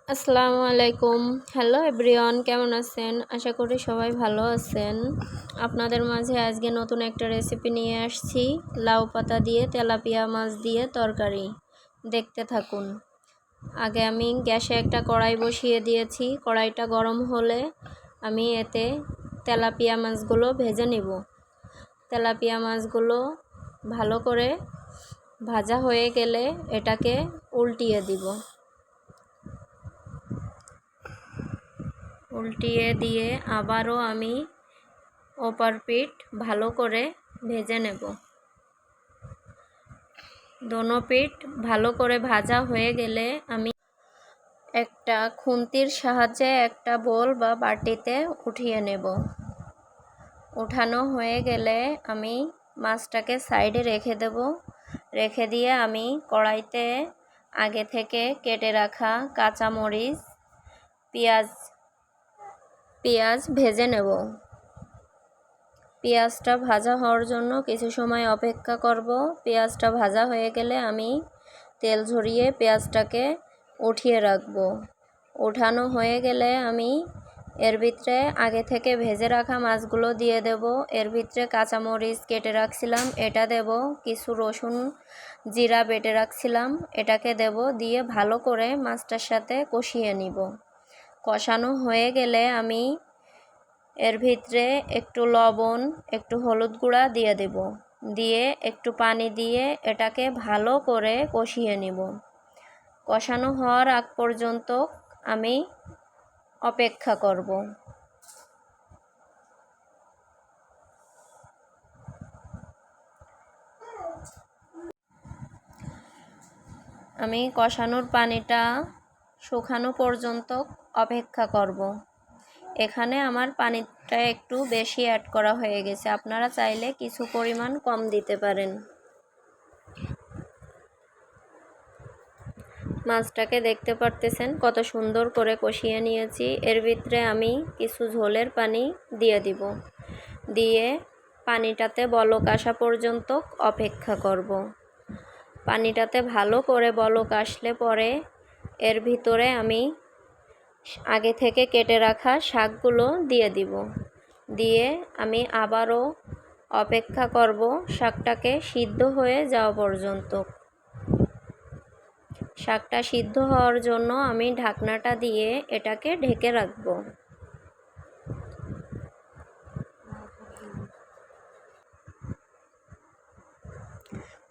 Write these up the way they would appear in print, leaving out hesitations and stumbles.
আসসালামু আলাইকুম। Hello everyone, কেমন আছেন? আশা করি সবাই ভালো আছেন। আপনাদের মাঝে আজকে নতুন একটা রেসিপি নিয়ে আসছি, লাউ পাতা দিয়ে তেলাপিয়া মাছ দিয়ে তরকারি। দেখতে থাকুন। আগে আমি গ্যাসে একটা কড়াই বসিয়ে দিয়েছি। কড়াইটা গরম হলে আমি এতে তেলাপিয়া মাছগুলো ভেজে নেব। তেলাপিয়া মাছগুলো ভালো করে ভাজা হয়ে গেলে এটাকে উল্টিয়ে দিব। উল্টিয়ে দিয়ে আবারও আমি ওপর পিঠ ভালো করে ভেজে নেব। দোনো পিঠ ভালো করে ভাজা হয়ে গেলে আমি একটা খুন্তির সাহায্যে একটা বোল বা বাটিতে উঠিয়ে নেব। উঠানো হয়ে গেলে আমি মাছটাকে সাইডে রেখে দেব। রেখে দিয়ে আমি কড়াইতে আগে থেকে কেটে রাখা কাঁচামরিচ, পেঁয়াজ ভেজে নেব। পেঁয়াজটা ভাজা হওয়ার জন্য কিছু সময় অপেক্ষা করব। পেঁয়াজটা ভাজা হয়ে গেলে আমি তেল ঝরিয়ে পেঁয়াজটাকে উঠিয়ে রাখব। উঠানো হয়ে গেলে আমি এর ভিতরে আগে থেকে ভেজে রাখা মাছগুলো দিয়ে দেব। এর ভিতরে কাঁচামরিচ কেটে রাখছিলাম এটা দেব, কিছু রসুন জিরা বেটে রাখছিলাম এটাকে দেব, দিয়ে ভালো করে মাছটার সাথে কষিয়ে নিব। কষানো হয়ে গেলে আমি এর ভিতরে একটু লবণ, একটু হলুদ গুঁড়া দিয়ে দেব, দিয়ে একটু পানি দিয়ে এটাকে ভালো করে কষিয়ে নিব। কষানো হওয়ার আগ পর্যন্ত আমি অপেক্ষা করব। আমি কষানোর পানিটা শুকানো পর্যন্ত অপেক্ষা করব। এখানে আমার পানিটা একটু বেশি অ্যাড করা হয়ে গেছে, আপনারা চাইলে কিছু পরিমাণ কম দিতে পারেন। মাছটাকে দেখতে পারতেছেন কত সুন্দর করে কষিয়ে নিয়েছি। এর ভিতরে আমি কিছু ঝোলের পানি দিয়ে দিব, দিয়ে পানিটাতে বলক আসা পর্যন্ত অপেক্ষা করব। পানিটাতে ভালো করে বলক আসলে পরে এর ভিতরে আমি আগে থেকে কেটে রাখা শাকগুলো দিয়ে দিব, দিয়ে আমি আবারও অপেক্ষা করব শাকটাকে সিদ্ধ হয়ে যাওয়া পর্যন্ত। শাকটা সিদ্ধ হওয়ার জন্য আমি ঢাকনাটা দিয়ে এটাকে ঢেকে রাখব।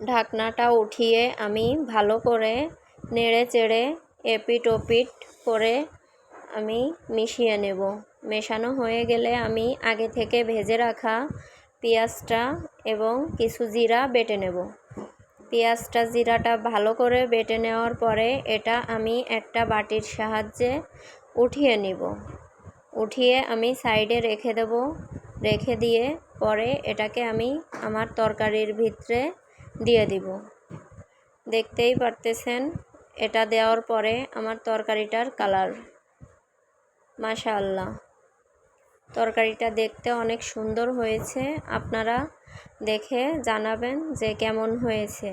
ঢাকনাটা উঠিয়ে আমি ভালো করে নেড়ে চেড়ে এপিট ওপিট করে আমি মিশিয়ে নেব। মেশানো হয়ে গেলে আমি আগে থেকে ভেজে রাখা পেঁয়াজটা এবং কিছু জিরা বেটে নেব। পেঁয়াজটা জিরাটা ভালো করে বেটে নেওয়ার পরে এটা আমি একটা বাটির সাহায্যে উঠিয়ে নিব। উঠিয়ে আমি সাইডে রেখে দেব। রেখে দিয়ে পরে এটাকে আমি আমার তরকারির ভিতরে দিয়ে দিব। দেখতেই পারতেছেন এটা দেওয়ার পরে আমার তরকারিটার কালার, মাশাআল্লাহ, তরকারিটা দেখতে অনেক সুন্দর হয়েছে। আপনারা দেখে জানাবেন যে কেমন হয়েছে।